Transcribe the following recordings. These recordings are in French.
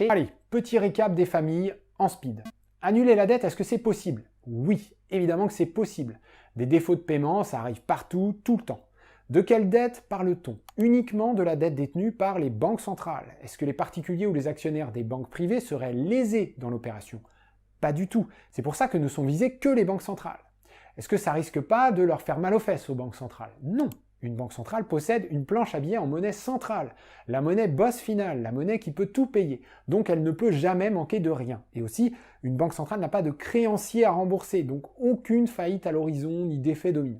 marché. Allez, petit récap des familles en speed. Annuler la dette, est-ce que c'est possible? Oui, évidemment que c'est possible. Des défauts de paiement, ça arrive partout, tout le temps. De quelle dette parle-t-on? Uniquement de la dette détenue par les banques centrales. Est-ce que les particuliers ou les actionnaires des banques privées seraient lésés dans l'opération? Pas du tout. C'est pour ça que ne sont visées que les banques centrales. Est-ce que ça risque pas de leur faire mal aux fesses aux banques centrales? Non. Une banque centrale possède une planche à billets en monnaie centrale, la monnaie boss finale, la monnaie qui peut tout payer, donc elle ne peut jamais manquer de rien. Et aussi, une banque centrale n'a pas de créanciers à rembourser, donc aucune faillite à l'horizon ni d'effet domino.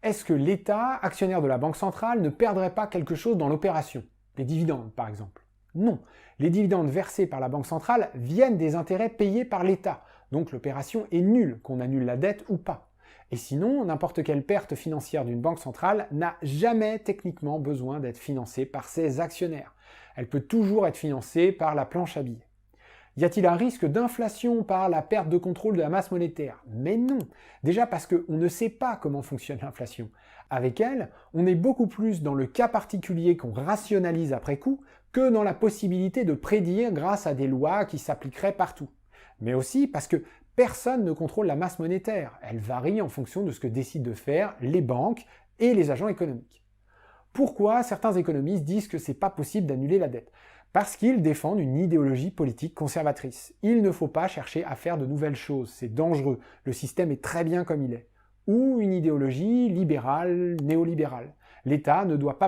Est-ce que l'État, actionnaire de la banque centrale, ne perdrait pas quelque chose dans l'opération? Les dividendes, par exemple. Non, les dividendes versés par la banque centrale viennent des intérêts payés par l'État, donc l'opération est nulle, qu'on annule la dette ou pas. Et sinon, n'importe quelle perte financière d'une banque centrale n'a jamais techniquement besoin d'être financée par ses actionnaires. Elle peut toujours être financée par la planche à billets. Y a-t-il un risque d'inflation par la perte de contrôle de la masse monétaire? Mais non. Déjà parce qu'on ne sait pas comment fonctionne l'inflation. Avec elle, on est beaucoup plus dans le cas particulier qu'on rationalise après coup que dans la possibilité de prédire grâce à des lois qui s'appliqueraient partout. Mais aussi parce que personne ne contrôle la masse monétaire. Elle varie en fonction de ce que décident de faire les banques et les agents économiques. Pourquoi certains économistes disent que c'est pas possible d'annuler la dette? Parce qu'ils défendent une idéologie politique conservatrice. Il ne faut pas chercher à faire de nouvelles choses, c'est dangereux, le système est très bien comme il est. Ou une idéologie libérale, néolibérale. L'État ne doit pas